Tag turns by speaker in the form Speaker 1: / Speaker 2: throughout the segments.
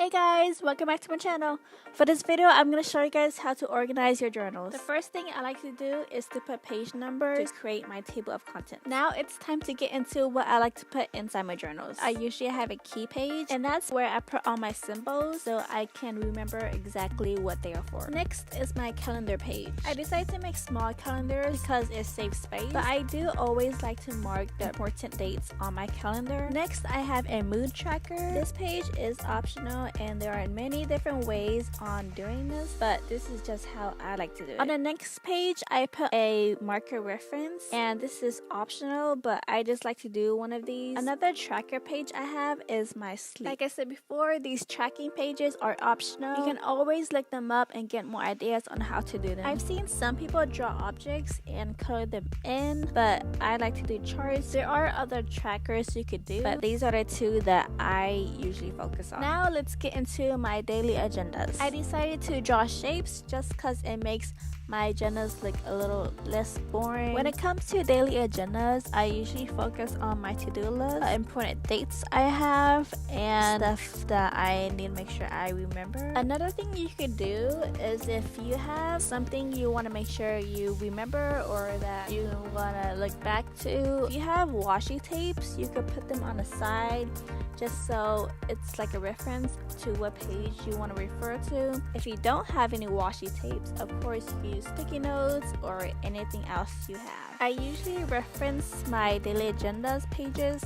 Speaker 1: Hey guys, welcome back to my channel. For this video, I'm going to show you guys how to organize your journals. The first thing I like to do is to put page numbers to create my table of contents. Now it's time to get into what I like to put inside my journals. I usually have a key page, and that's where I put all my symbols so I can remember exactly what they are for. Next is my calendar page. I decided to make small calendars because it saves space, but I do always like to mark the important dates on my calendar. Next, I have a mood tracker. This page is optional and there are many different ways on doing this, but this is just how I like to do it. On the next page, I put a marker reference, and this is optional, but I just like to do one of these. Another tracker page I have is my sleep. Like I said before, these tracking pages are optional. You can always look them up and get more ideas on how to do them. I've seen some people draw objects and color them in, but I like to do charts. There are other trackers you could do, but these are the two that I usually focus on. Now let's get into my daily agendas. I decided to draw shapes just because it makes my agendas look a little less boring. When it comes to daily agendas, I usually focus on my to-do list, important dates I have, and stuff that I need to make sure I remember. Another thing you could do is if you have something you want to make sure you remember or that you want to look back to, if you have washi tapes, you could put them on the side just so it's like a reference to what page you want to refer to. If you don't have any washi tapes, of course you use sticky notes or anything else you have. I usually reference my daily agendas pages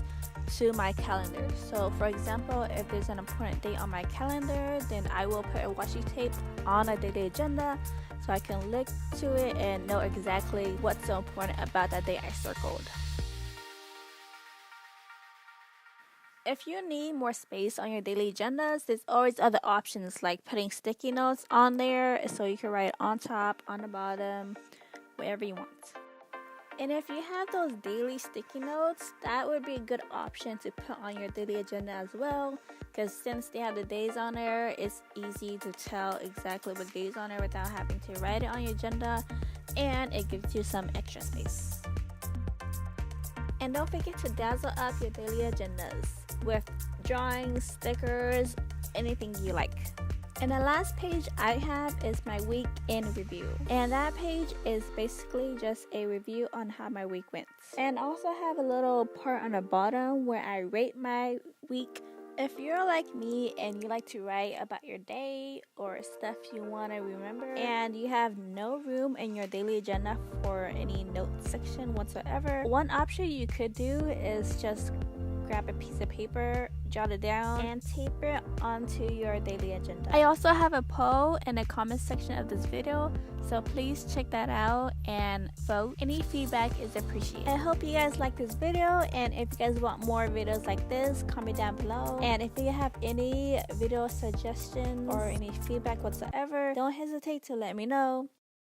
Speaker 1: to my calendar. So for example, if there's an important date on my calendar, then I will put a washi tape on a daily agenda so I can look to it and know exactly what's so important about that day I circled. If you need more space on your daily agendas, there's always other options like putting sticky notes on there so you can write on top, on the bottom, wherever you want. And if you have those daily sticky notes, that would be a good option to put on your daily agenda as well, because since they have the days on there, it's easy to tell exactly what days on there without having to write it on your agenda, and it gives you some extra space. And don't forget to dazzle up your daily agendas with drawings, stickers, anything you like. And the last page I have is my week in review, and that page is basically just a review on how my week went. And also have a little part on the bottom where I rate my week. If you're like me and you like to write about your day or stuff you want to remember and you have no room in your daily agenda for any note section whatsoever, one option you could do is just grab a piece of paper, jot it down, and tape it onto your daily agenda. I also have a poll in the comment section of this video, so please check that out and vote. Any feedback is appreciated. I hope you guys like this video, and if you guys want more videos like this, comment down below. And if you have any video suggestions or any feedback whatsoever, don't hesitate to let me know.